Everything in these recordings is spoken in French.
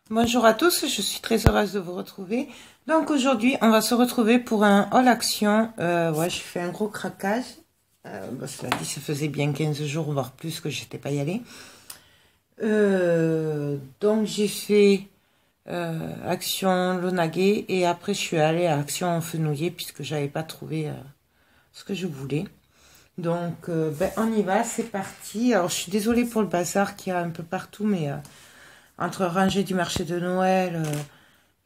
Bonjour à tous, je suis très heureuse de vous retrouver. Donc aujourd'hui, on va se retrouver pour un haul action. Ouais, j'ai fait un gros craquage. Cela dit, ça faisait bien 15 jours, voire plus que j'étais pas y allée. Donc j'ai fait action Lonagé et après je suis allée à action Fenouillé puisque j'avais pas trouvé ce que je voulais. Donc ben, on y va, c'est parti. Alors je suis désolée pour le bazar qu'il y a un peu partout, mais entre rangées du marché de Noël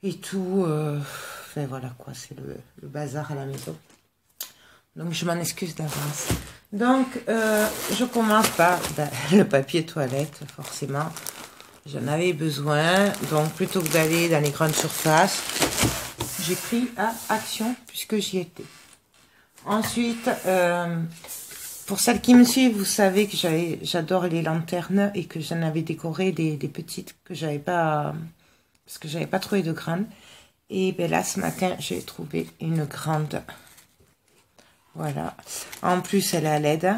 et tout, enfin voilà quoi, c'est le bazar à la maison. Donc je m'en excuse d'avance. Donc je commence par le papier toilette, forcément. J'en avais besoin, donc plutôt que d'aller dans les grandes surfaces, j'ai pris à Action puisque j'y étais. Ensuite, pour celles qui me suivent, vous savez que j'adore les lanternes et que j'en avais décoré des petites que j'avais pas, parce que j'avais pas trouvé de grandes. Et ben là, ce matin, j'ai trouvé une grande. Voilà. En plus, elle est à LED.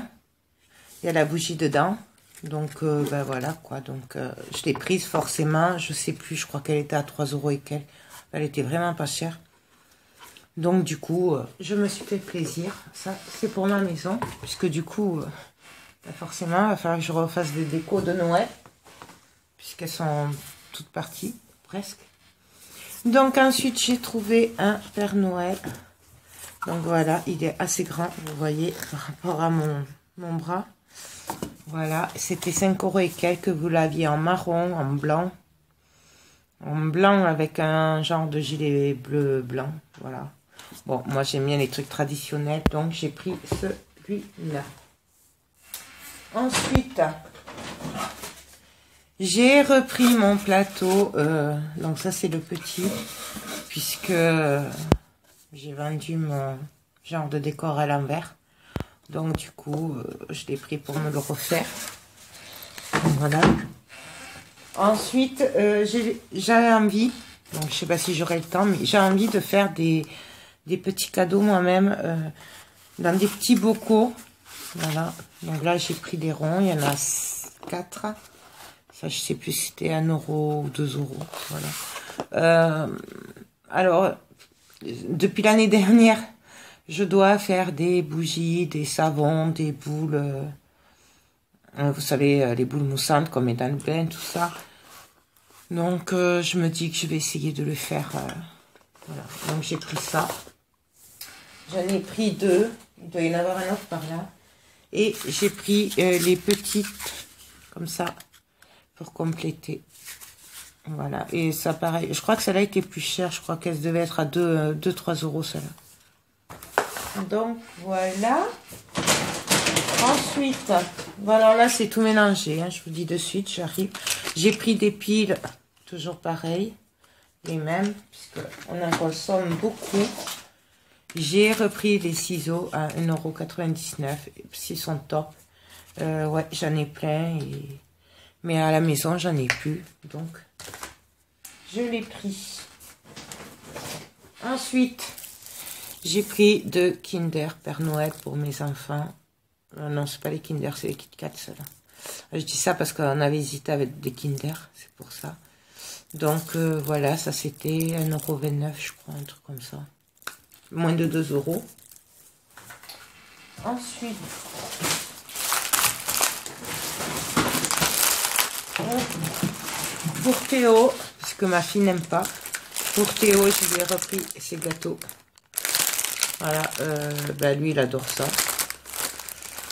Il y a la bougie dedans. Donc, ben voilà quoi. Donc, je l'ai prise forcément. Je sais plus, je crois qu'elle était à 3 € et quelques. Elle était vraiment pas chère. Donc du coup, je me suis fait plaisir. Ça, c'est pour ma maison. Puisque du coup, forcément, il va falloir que je refasse des décos de Noël. Puisqu'elles sont toutes parties, presque. Donc ensuite, j'ai trouvé un Père Noël. Donc voilà, il est assez grand, vous voyez, par rapport à mon bras. Voilà, c'était 5 € et quelques. Vous l'aviez en marron, en blanc. En blanc avec un genre de gilet bleu-blanc. Voilà. Bon, moi j'aime bien les trucs traditionnels, donc j'ai pris celui-là. Ensuite, j'ai repris mon plateau. Donc ça c'est le petit, puisque j'ai vendu mon genre de décor à l'envers. Donc du coup, je l'ai pris pour me le refaire. Voilà. Ensuite, j'avais envie, donc je sais pas si j'aurai le temps, mais j'ai envie de faire des petits cadeaux moi-même dans des petits bocaux. Voilà. Donc là, j'ai pris des ronds. Il y en a 4. Ça, je sais plus si c'était 1 € ou 2 €. Voilà. Alors, depuis l'année dernière, je dois faire des bougies, des savons, des boules. Vous savez, les boules moussantes comme les dans le bain, tout ça. Donc, je me dis que je vais essayer de le faire. Voilà. Donc, j'ai pris ça. J'en ai pris 2. Il doit y en avoir un autre par là. Et j'ai pris les petites, comme ça, pour compléter. Voilà. Et ça, pareil. Je crois que celle-là était plus chère. Je crois qu'elle devait être à 2-3 €, celle-là. Donc, voilà. Ensuite, voilà, là, c'est tout mélangé. Hein, je vous dis de suite, j'arrive. J'ai pris des piles, toujours pareil. Les mêmes, puisqu'on en consomme beaucoup. J'ai repris les ciseaux à 1,99 €. S'ils sont top. Ouais, j'en ai plein. Mais à la maison, j'en ai plus. Donc, je l'ai pris. Ensuite, j'ai pris de Kinder Père Noël pour mes enfants. Non, c'est pas les Kinder, c'est les Kit Kat, ceux-là. Je dis ça parce qu'on avait hésité avec des Kinder. C'est pour ça. Donc, voilà, ça c'était 1,29 €, je crois, un truc comme ça. Moins de 2 €. Ensuite, pour Théo, parce que ma fille n'aime pas, pour Théo, je lui ai repris ses gâteaux. Voilà, ben lui, il adore ça.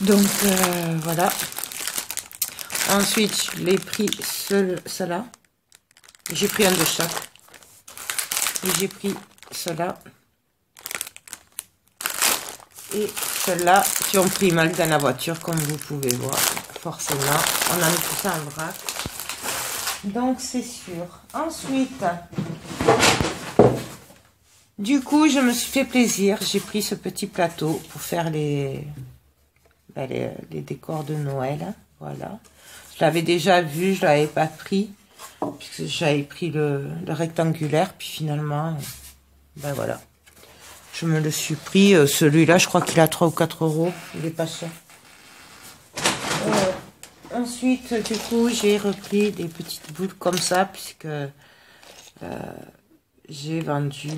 Donc, voilà. Ensuite, je l'ai pris cela. J'ai pris un de chaque. Et j'ai pris cela. Et ceux-là qui ont pris mal dans la voiture, comme vous pouvez voir. forcément. On a mis tout ça en vrac. Donc, c'est sûr. Ensuite, du coup, je me suis fait plaisir. J'ai pris ce petit plateau pour faire les décors de Noël. Voilà. Je l'avais déjà vu, je ne l'avais pas pris. Puisque j'avais pris le rectangulaire. Puis finalement, ben voilà. Je me le suis pris. Celui-là, je crois qu'il a 3 ou 4 euros. Il est pas cher. Ensuite, du coup, j'ai repris des petites boules comme ça, puisque j'ai vendu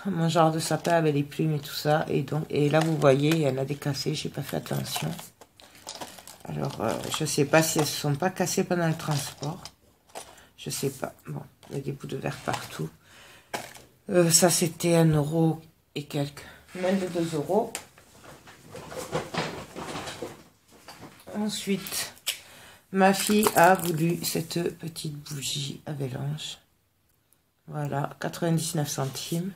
mon genre de sapin avec les plumes et tout ça. Et là, vous voyez, il y en a des cassés, j'ai pas fait attention. Alors, je sais pas si elles se sont pas cassées pendant le transport. Je sais pas. Bon, il y a des bouts de verre partout. Ça, c'était 1 euro et quelques. Moins de 2 euros. Ensuite, ma fille a voulu cette petite bougie à mélange. Voilà, 99 centimes.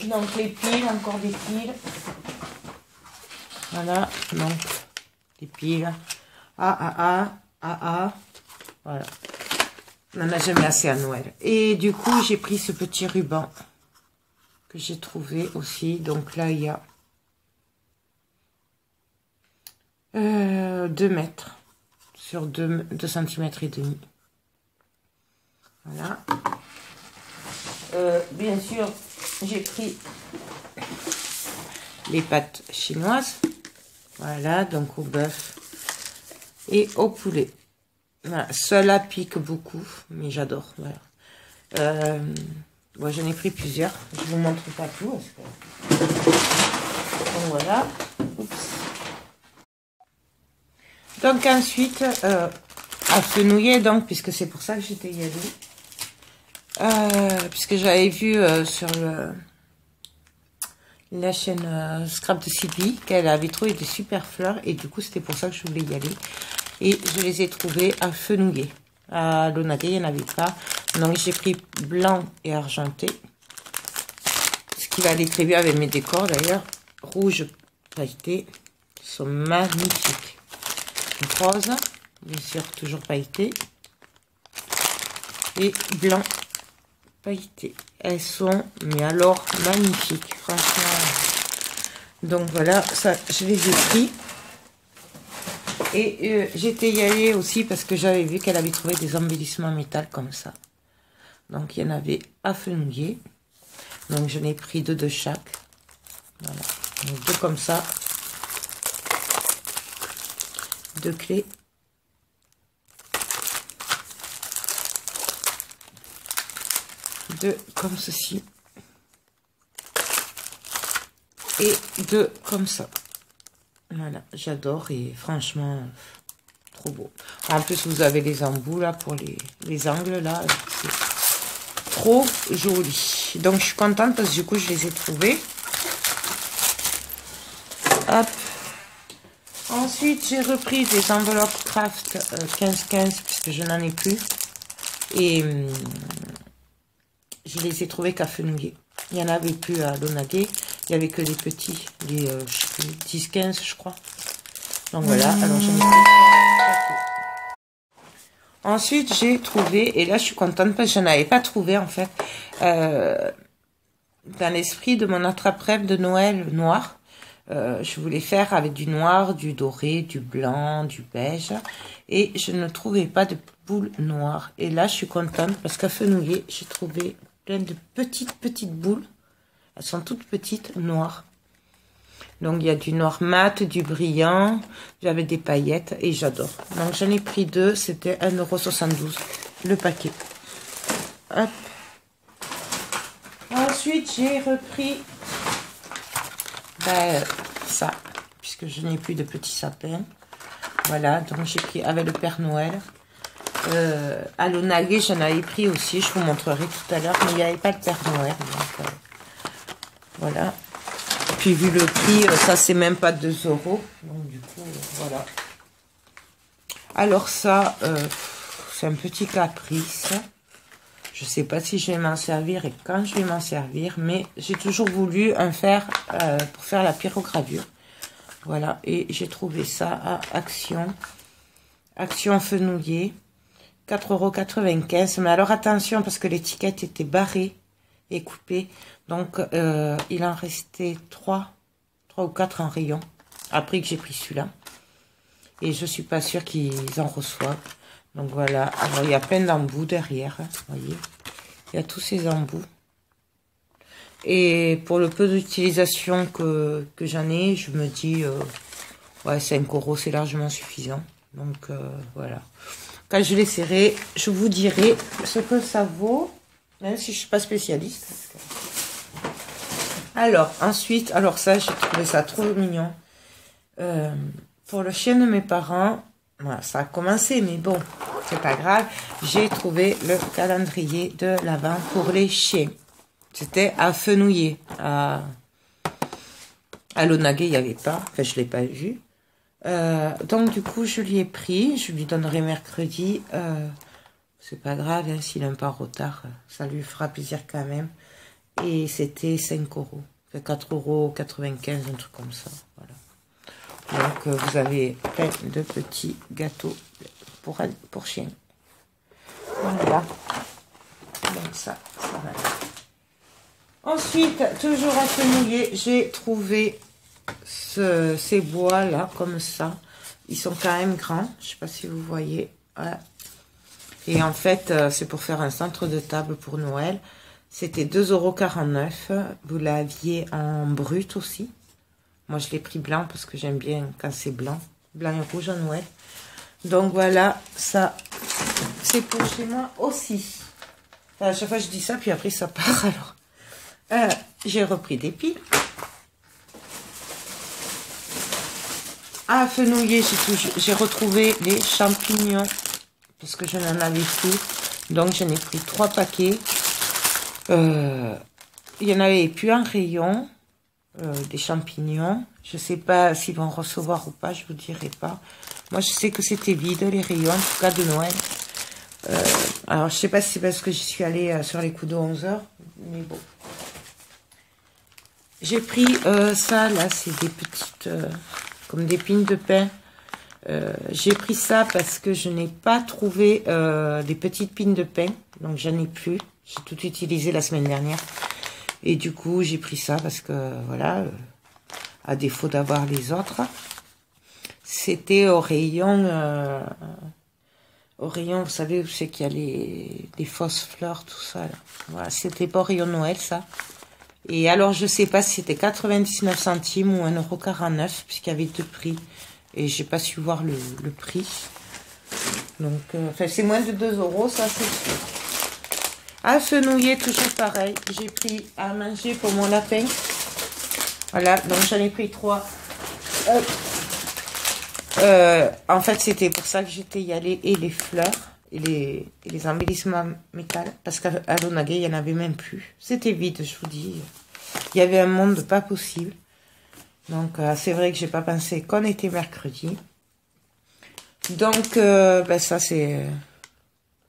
Donc les piles, encore des piles. Voilà, donc des piles. AA. Voilà. On n'en a jamais assez à Noël. Et du coup, j'ai pris ce petit ruban que j'ai trouvé aussi. Donc là, il y a 2 mètres sur 2 cm et demi. Voilà. Bien sûr, j'ai pris les pâtes chinoises. Voilà, donc au bœuf et au poulet. Voilà, cela pique beaucoup, mais j'adore. Voilà. Moi, j'en ai pris plusieurs. Je vous montre pas tout. Parce que... Donc voilà. Oups. Donc ensuite, à fenouiller, donc, puisque c'est pour ça que j'étais y allée. Puisque j'avais vu sur la chaîne Scrap de Sylvie qu'elle avait trouvé des super fleurs. Et du coup, c'était pour ça que je voulais y aller. Et je les ai trouvées à fenouiller. À l'Onaguet, il n'y en avait pas. Donc j'ai pris blanc et argenté. Ce qui va aller très bien avec mes décors d'ailleurs. Rouge pailleté. Ils sont magnifiques. Rose, bien sûr, toujours pailleté. Et blanc pailleté. Elles sont, mais alors, magnifiques. Franchement. Donc voilà, ça, je les ai pris. Et j'étais y allée aussi parce que j'avais vu qu'elle avait trouvé des embellissements en métal comme ça. Donc il y en avait à fenouiller. Donc je n'ai pris 2 de chaque. Voilà. Donc 2 comme ça. 2 clés. Deux comme ceci. Et 2 comme ça. Voilà, j'adore et franchement, trop beau. En plus, vous avez les embouts là pour les angles là. C'est trop joli. Donc, je suis contente parce que du coup, je les ai trouvés. Hop. Ensuite, j'ai repris des enveloppes craft 15-15 puisque je n'en ai plus. Et je les ai trouvées qu'à fenouiller. Il n'y en avait plus à l'Onaguet. Il n'y avait que les petits, les 10-15 je crois. Donc voilà, alors j'en ai pris. Ensuite j'ai trouvé, et là je suis contente parce que je n'avais pas trouvé en fait, dans l'esprit de mon attrape-rêve de Noël noir. Je voulais faire avec du noir, du doré, du blanc, du beige. Et je ne trouvais pas de boules noires. Et là je suis contente parce qu'à fenouiller j'ai trouvé plein de petites boules. Elles sont toutes petites, noires. Donc, il y a du noir mat, du brillant. J'avais des paillettes et j'adore. Donc, j'en ai pris 2. C'était 1,72 € le paquet. Hop. Ensuite, j'ai repris ça. Puisque je n'ai plus de petits sapins. Voilà. Donc, j'ai pris avec le Père Noël. À l'Onaguet, j'en avais pris aussi. Je vous montrerai tout à l'heure. Mais il n'y avait pas le Père Noël. Donc, voilà. Puis vu le prix, ça c'est même pas 2 €. Donc du coup, voilà. Alors ça, c'est un petit caprice. Je sais pas si je vais m'en servir et quand je vais m'en servir, mais j'ai toujours voulu un fer pour faire la pyrogravure. Voilà, et j'ai trouvé ça à Action Fenouiller, 4,95 €. Mais alors attention, parce que l'étiquette était barrée et coupée. Donc, il en restait 3 ou 4 en rayon. Après que j'ai pris celui-là. Et je suis pas sûre qu'ils en reçoivent. Donc voilà. Alors, il y a plein d'embouts derrière. Vous voyez. Il y a tous ces embouts. Et pour le peu d'utilisation que j'en ai, je me dis, ouais, 5 €, c'est largement suffisant. Donc, voilà. Quand je l'essaierai, je vous dirai ce que ça vaut, même si je suis pas spécialiste. Alors, ensuite, alors ça, j'ai trouvé ça trop mignon. Pour le chien de mes parents, voilà, ça a commencé, mais bon, c'est pas grave. J'ai trouvé le calendrier de l'Avent pour les chiens. C'était à Fenouiller. À Launaguet, il n'y avait pas. Enfin, je l'ai pas vu. Donc, du coup, je lui ai pris. Je lui donnerai mercredi. C'est pas grave, hein, s'il est un peu en retard. Ça lui fera plaisir quand même. Et c'était 5 €. Enfin, 4,95 €, un truc comme ça. Voilà. Donc, vous avez plein de petits gâteaux pour chiens. Voilà. Donc, ça va. Ensuite, toujours à Fenouiller, j'ai trouvé ces bois là, comme ça. Ils sont quand même grands. Je sais pas si vous voyez. Voilà. Et en fait, c'est pour faire un centre de table pour Noël. C'était 2,49 €. Vous l'aviez en brut aussi. Moi, je l'ai pris blanc parce que j'aime bien quand c'est blanc. Blanc et rouge à Noël. Donc voilà, ça, c'est pour chez moi aussi. Enfin, à chaque fois, je dis ça, puis après, ça part alors. J'ai repris des piles. À Fenouiller, j'ai retrouvé les champignons parce que je n'en avais plus. Donc, j'en ai pris 3 paquets. Il y en avait plus un rayon des champignons. Je sais pas s'ils vont recevoir ou pas, je vous dirai pas. Moi, je sais que c'était vide, les rayons, en tout cas de Noël. Alors, je sais pas si c'est parce que j'y suis allée sur les coups de 11 h, mais bon. J'ai pris ça, là, c'est des petites, comme des pines de pain. J'ai pris ça parce que je n'ai pas trouvé des petites pines de pain, donc j'en ai plus. J'ai tout utilisé la semaine dernière. Et du coup, j'ai pris ça parce que, voilà, à défaut d'avoir les autres, c'était au rayon, vous savez, où c'est qu'il y a les fausses fleurs, tout ça, là. Voilà, c'était pas au rayon Noël, ça. Et alors, je sais pas si c'était 99 centimes ou 1,49 €, puisqu'il y avait 2 prix. Et j'ai pas su voir le prix. Donc, enfin, c'est moins de 2 €, ça, c'est sûr. À Fenouiller, toujours pareil. J'ai pris à manger pour mon lapin. Voilà, donc j'en ai pris 3. En fait, c'était pour ça que j'étais y allée. Et les fleurs. Et les embellissements métal, parce qu'à Launaguet, il n'y en avait même plus. C'était vide, je vous dis. Il y avait un monde pas possible. Donc, c'est vrai que j'ai pas pensé qu'on était mercredi. Donc, ben ça, c'est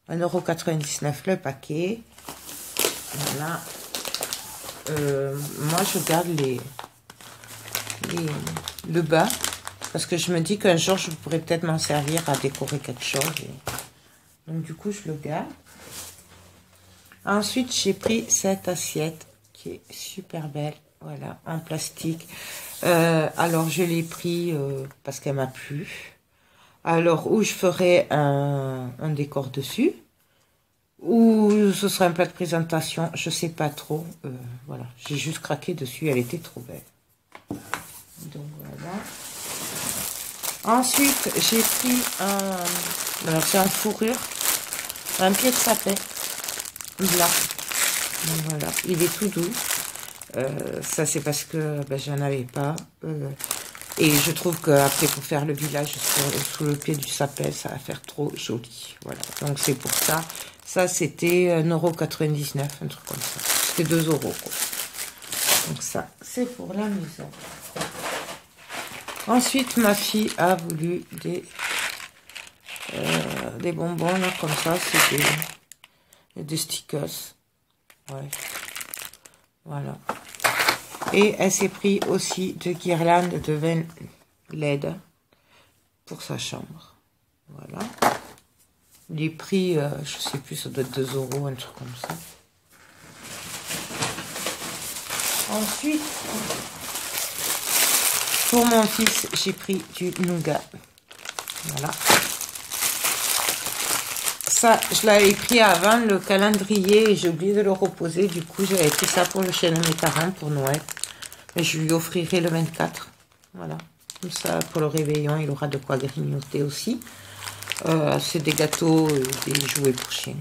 1,99 € le paquet. Voilà. Moi, je garde le bas, parce que je me dis qu'un jour, je pourrais peut-être m'en servir à décorer quelque chose. Donc, du coup, je le garde. Ensuite, j'ai pris cette assiette qui est super belle. Voilà, en plastique. Alors, je l'ai pris parce qu'elle m'a plu. Alors, où je ferai un décor dessus. Ou ce sera un plat de présentation. Je sais pas trop. Voilà, j'ai juste craqué dessus. Elle était trop belle. Donc, voilà. Ensuite, j'ai pris alors, c'est en fourrure. Un pied de sapin blanc. Donc, voilà, il est tout doux. Ça, c'est parce que ben, j'en avais pas. Et je trouve qu'après, pour faire le village sous le pied du sapin, ça va faire trop joli. Voilà, donc c'est pour ça. Ça, c'était 1,99 €, un truc comme ça. C'était 2 €, quoi. Donc ça, c'est pour la maison. Ensuite, ma fille a voulu des bonbons, là, comme ça. C'est et des stickers. Ouais. Voilà. Et elle s'est pris aussi de guirlandes de 20 LED pour sa chambre. Voilà. Les prix, je sais plus, ça doit être 2 €, un truc comme ça. Ensuite, pour mon fils, j'ai pris du nougat. Voilà. Ça, je l'avais pris avant le calendrier et j'ai oublié de le reposer. Du coup, j'avais pris ça pour le chien de mes parents pour Noël. Et je lui offrirai le 24. Voilà. Comme ça, pour le réveillon, il aura de quoi grignoter aussi. C'est des gâteaux et des jouets pour chiens.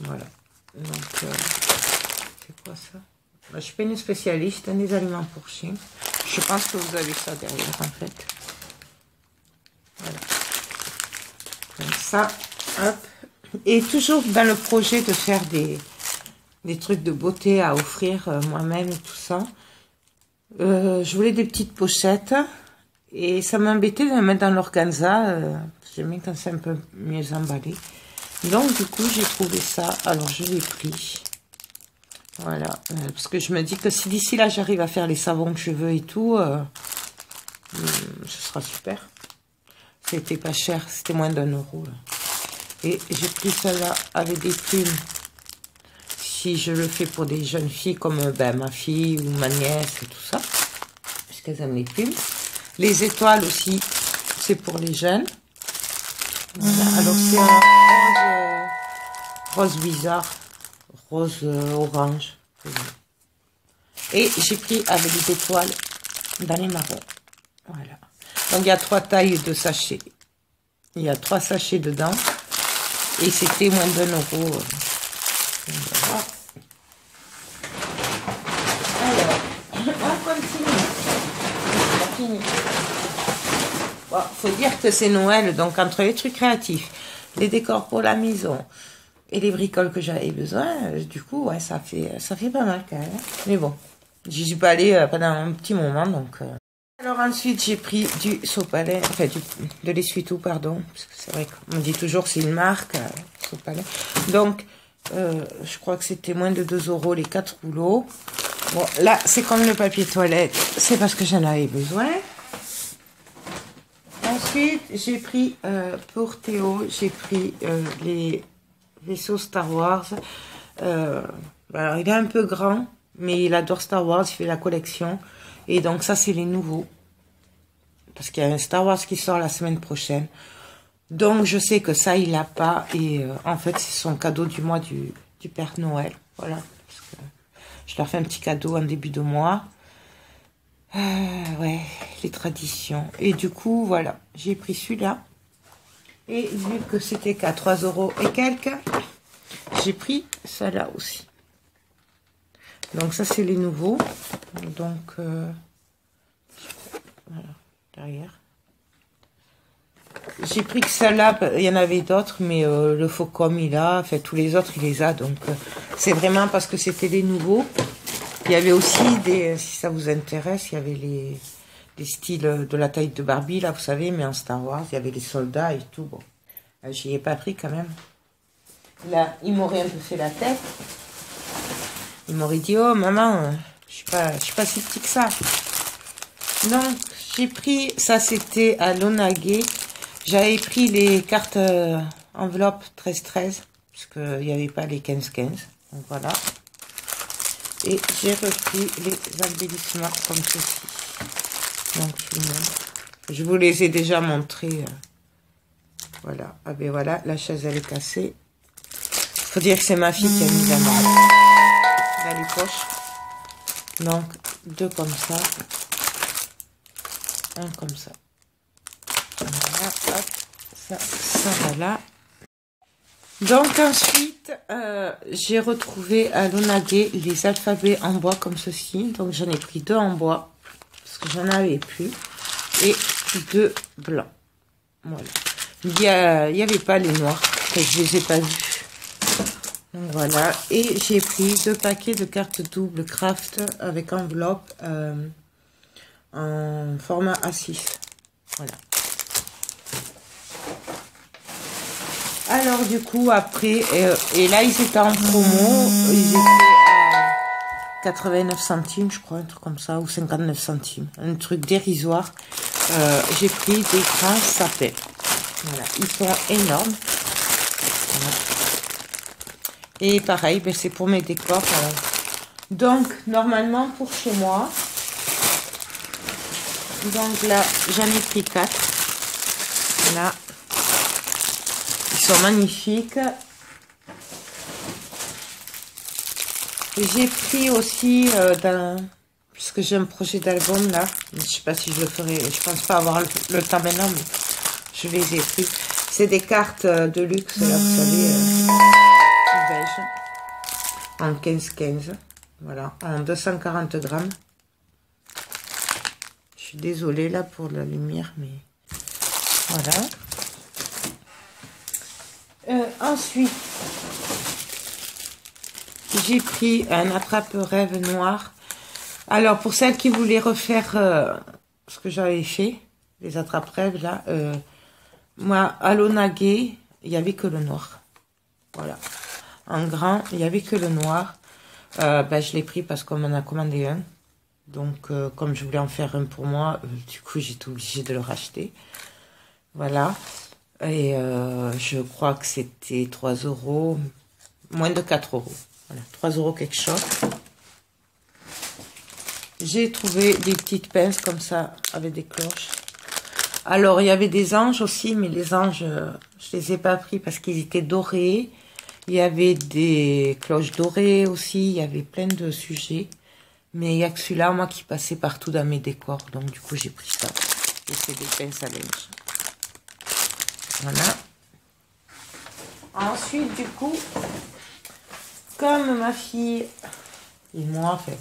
Voilà. Donc, c'est quoi ça? Je suis pas une spécialiste des aliments pour chiens. Je pense que vous avez ça derrière, en fait. Voilà. Comme ça. Hop. Et toujours dans le projet de faire des trucs de beauté à offrir moi-même et tout ça. Je voulais des petites pochettes. Et ça m'embêtait de les mettre dans l'organza. J'aime bien quand c'est un peu mieux emballé. Donc, du coup, j'ai trouvé ça. Alors, je l'ai pris. Voilà. Parce que je me dis que si d'ici là, j'arrive à faire les savons de cheveux et tout, ce sera super. C'était pas cher. C'était moins d'1 €. Là. Et j'ai pris celle-là avec des plumes. Si je le fais pour des jeunes filles comme ma fille ou ma nièce et tout ça. Parce qu'elles aiment les plumes. Les étoiles aussi, c'est pour les jeunes. Voilà. Alors c'est un rose bizarre, rose orange. Et j'ai pris avec des étoiles dans les marrons. Voilà. Donc il y a 3 tailles de sachets. Il y a 3 sachets dedans. Et c'était moins d'1 €. Voilà. Alors, on continue. Bon, faut dire que c'est Noël, donc entre les trucs créatifs, les décors pour la maison et les bricoles que j'avais besoin, du coup, ouais, ça fait pas mal quand même. Mais bon, j'y suis pas allée pendant un petit moment, donc. Alors ensuite, j'ai pris du sopalin, enfin de l'essuie-tout, pardon, parce que c'est vrai qu'on me dit toujours c'est une marque, sopalin. Donc, je crois que c'était moins de 2 € les 4 rouleaux. Bon, là, c'est comme le papier toilette, c'est parce que j'en avais besoin. Ensuite, j'ai pris, pour Théo, j'ai pris les vaisseaux Star Wars. Alors, il est un peu grand, mais il adore Star Wars, il fait la collection. Et donc, ça, c'est les nouveaux. Parce qu'il y a un Star Wars qui sort la semaine prochaine. Donc, je sais que ça, il l'a pas. Et en fait, c'est son cadeau du mois du Père Noël. Voilà. Parce que je leur fais un petit cadeau en début de mois. Ouais, les traditions. Et du coup, voilà, j'ai pris celui-là. Et vu que c'était qu'à 3 € et quelques, j'ai pris celle-là aussi. Donc ça, c'est les nouveaux. Donc, voilà, derrière. J'ai pris que celle-là, il y en avait d'autres, mais le Faucom, il a, enfin tous les autres, il les a. Donc, c'est vraiment parce que c'était les nouveaux. Il y avait aussi des, si ça vous intéresse, il y avait les styles de la taille de Barbie, là, vous savez, mais en Star Wars, il y avait les soldats et tout. Bon, j'y ai pas pris quand même. Là, il m'aurait un peu fait la tête. Il m'aurait dit, oh maman, je suis pas si petit que ça. Donc, j'ai pris, ça c'était à Lonagé. J'avais pris les cartes enveloppe 13-13, parce qu'il n'y avait pas les 15-15. Donc voilà. Et j'ai repris les embellissements comme ceci. Donc, je vous les ai déjà montrés. Voilà. Ah ben voilà, la chaise elle est cassée. Faut dire que c'est ma fille qui a mis la main dans les poches. Donc, 2 comme ça. 1 comme ça. Voilà, hop. Ça voilà. Donc ensuite, j'ai retrouvé à Lonagé les alphabets en bois comme ceci. Donc j'en ai pris 2 en bois, parce que j'en avais plus. Et 2 blancs. Voilà. Il y avait pas les noirs, je les ai pas vus. Donc voilà. Et j'ai pris 2 paquets de cartes double craft avec enveloppe en format A6. Voilà. Alors du coup après, et là ils étaient en promo, ils étaient à 89 centimes je crois, un truc comme ça, ou 59 centimes, un truc dérisoire. J'ai pris des grands sapins, voilà, ils sont énormes. Voilà. Et pareil, ben, c'est pour mes décors. Donc normalement pour chez moi, donc là j'en ai pris 4, voilà. Ils sont magnifiques. J'ai pris aussi, puisque j'ai un projet d'album là, je sais pas si je le ferai, je pense pas avoir le temps maintenant, mais je les ai pris. C'est des cartes de luxe, là, vous savez, beige, en 15-15, voilà, en 240 grammes. Je suis désolée là pour la lumière, mais voilà. Ensuite, j'ai pris un attrape-rêve noir. Alors, pour celles qui voulaient refaire ce que j'avais fait, les attrape-rêves, là, moi, à l'Onagué, il n'y avait que le noir. Voilà. En grand, il n'y avait que le noir. Ben, je l'ai pris parce qu'on m'en a commandé un. Donc, comme je voulais en faire un pour moi, du coup, j'étais obligée de le racheter. Voilà. Et je crois que c'était 3 €, moins de 4 €. Voilà, 3 € quelque chose. J'ai trouvé des petites pinces comme ça, avec des cloches. Alors, il y avait des anges aussi, mais les anges, je les ai pas pris parce qu'ils étaient dorés. Il y avait des cloches dorées aussi, il y avait plein de sujets. Mais il n'y a que celui-là, moi, qui passait partout dans mes décors. Donc, du coup, j'ai pris ça. Et c'est des pinces à linge. Voilà. Ensuite, du coup, comme ma fille et moi, enfin,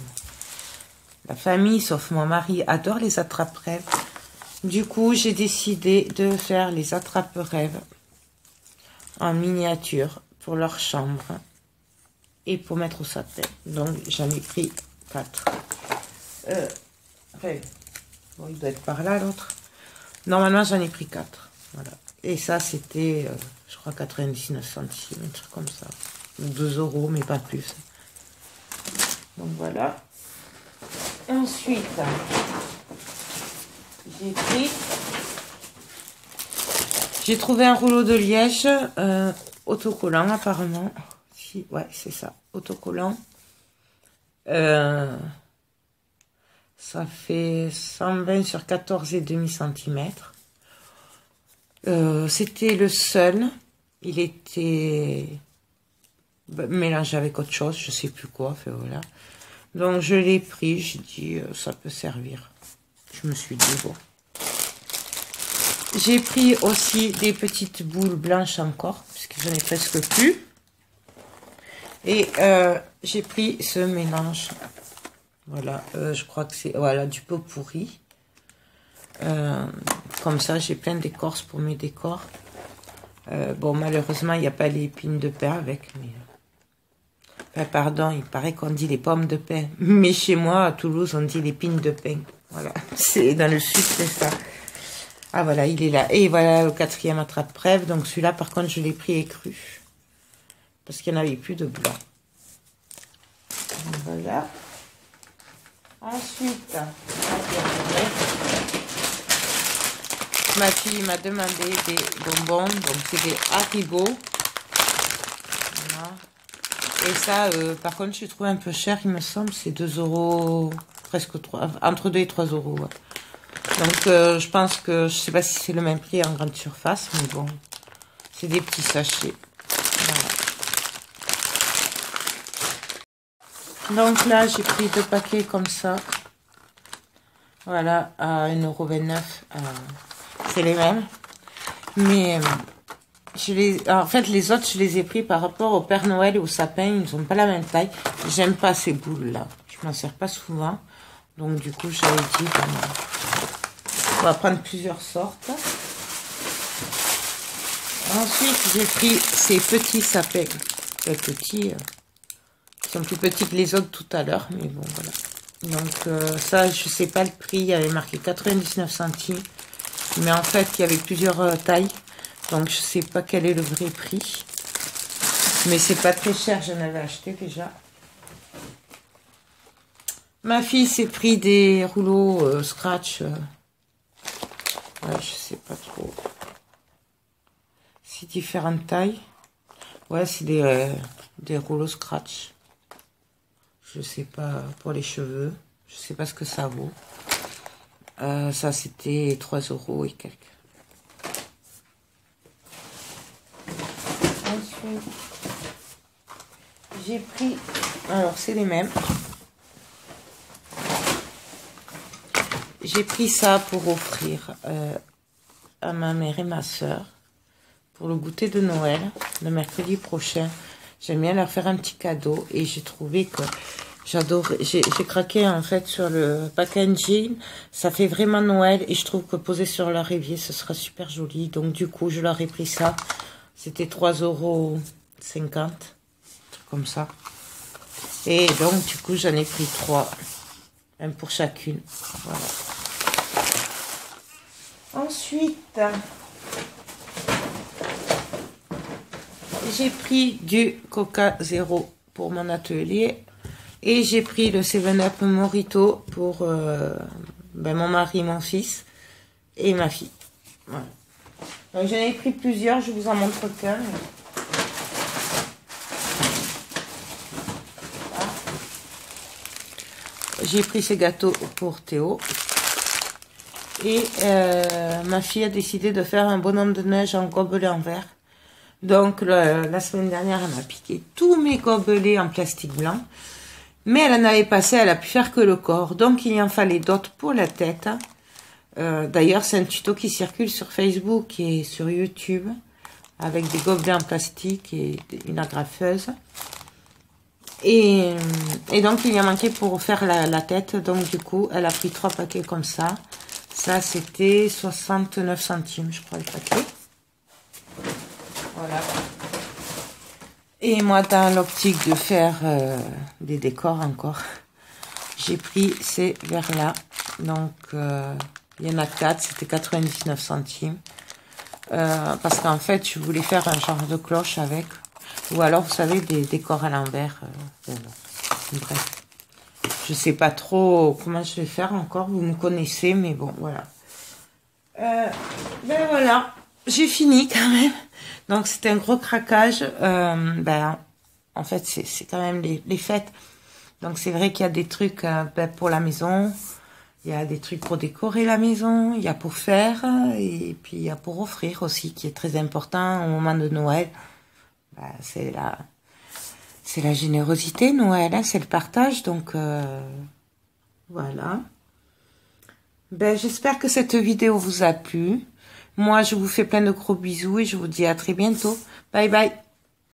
la famille, sauf mon mari, adore les attrape-rêves, du coup, j'ai décidé de faire les attrape-rêves en miniature pour leur chambre et pour mettre au sapin. Donc, j'en ai pris 4. Enfin, bon, il doit être par là, l'autre. Normalement, j'en ai pris 4. Voilà. Et ça, c'était, je crois, 99 centimes, un truc comme ça. 2 €, mais pas plus. Donc, voilà. Ensuite, j'ai trouvé un rouleau de liège autocollant, apparemment. Si, ouais, c'est ça, autocollant. Ça fait 120 sur 14,5 cm. C'était le seul. Il était mélangé avec autre chose, je sais plus quoi. Fait, voilà. Donc je l'ai pris, j'ai dit ça peut servir. Je me suis dit bon. J'ai pris aussi des petites boules blanches encore, puisque j'en ai presque plus. Et j'ai pris ce mélange. Voilà, je crois que c'est voilà, du pot pourri. Comme ça, j'ai plein d'écorces pour mes décors. Bon, malheureusement, il n'y a pas les épines de pin avec. Mais, pardon, il paraît qu'on dit les pommes de pin. Mais chez moi, à Toulouse, on dit les pines de pin. Voilà, c'est dans le sud, c'est ça. Ah voilà, il est là. Et voilà le 4e attrape-rêve. Donc celui-là, par contre, je l'ai pris écru. Parce qu'il n'y en avait plus de blanc. Voilà. Ensuite, ma fille m'a demandé des bonbons. Donc c'est des Haribo. Voilà. Et ça, par contre, je trouve un peu cher, il me semble. C'est 2 €, presque 3, entre 2 et 3 €. Ouais. Donc, je pense que, je sais pas si c'est le même prix en grande surface, mais bon, c'est des petits sachets. Voilà. Donc là, j'ai pris 2 paquets comme ça. Voilà, à 1,29 €. C'est les mêmes. Mais, en fait, les autres, je les ai pris par rapport au Père Noël et au sapin. Ils n'ont pas la même taille. J'aime pas ces boules-là. Je m'en sers pas souvent. Donc, du coup, j'avais dit, on va prendre plusieurs sortes. Ensuite, j'ai pris ces petits sapins. Les petits, qui sont plus petits que les autres tout à l'heure. Mais bon, voilà. Donc, ça, je sais pas le prix. Il y avait marqué 99 centimes. Mais en fait, il y avait plusieurs tailles. Donc, je sais pas quel est le vrai prix. Mais c'est pas très cher, j'en avais acheté déjà. Ma fille s'est pris des rouleaux scratch. Ouais, je sais pas trop. C'est différentes tailles. Ouais, c'est des rouleaux scratch. Je sais pas, pour les cheveux. Je sais pas ce que ça vaut. Ça, c'était 3 € et quelques. Ensuite, j'ai pris... Alors, c'est les mêmes. J'ai pris ça pour offrir à ma mère et ma soeur pour le goûter de Noël, le mercredi prochain. J'aime bien leur faire un petit cadeau et j'ai trouvé que j'adore. J'ai craqué en fait sur le packaging. Ça fait vraiment Noël et je trouve que posé sur leur évier, ce sera super joli. Donc du coup, je leur ai pris ça. C'était 3,50 €, un truc comme ça. Et donc du coup, j'en ai pris 3, un pour chacune. Voilà. Ensuite, j'ai pris du Coca Zéro pour mon atelier et j'ai pris le 7-Up Mojito pour mon mari, mon fils et ma fille. Voilà. Donc j'en ai pris plusieurs, je vous en montre qu'un. J'ai pris ces gâteaux pour Théo. Et ma fille a décidé de faire un bonhomme de neige en gobelet en verre. Donc la semaine dernière, elle m'a piqué tous mes gobelets en plastique blanc. Mais elle en avait passé, elle a pu faire que le corps. Donc il y en fallait d'autres pour la tête. D'ailleurs, c'est un tuto qui circule sur Facebook et sur YouTube. Avec des gobelets en plastique et une agrafeuse. Et donc il y a manqué pour faire la tête. Donc du coup, elle a pris 3 paquets comme ça. Ça, c'était 69 centimes, je crois, le paquet. Voilà. Et moi, dans l'optique de faire des décors encore, j'ai pris ces verres-là. Donc, il y en a 4, c'était 99 centimes. Parce qu'en fait, je voulais faire un genre de cloche avec. Ou alors, vous savez, des décors à l'envers. Bref. Je sais pas trop comment je vais faire encore, vous me connaissez, mais bon, voilà. Ben voilà, j'ai fini quand même. Donc c'était un gros craquage. En fait, c'est quand même les fêtes. Donc c'est vrai qu'il y a des trucs pour la maison. Il y a des trucs pour décorer la maison. Il y a pour faire. Et puis il y a pour offrir aussi, qui est très important au moment de Noël. C'est la générosité, Noël, hein, c'est le partage, donc voilà. J'espère que cette vidéo vous a plu. Moi, je vous fais plein de gros bisous et je vous dis à très bientôt. Bye bye.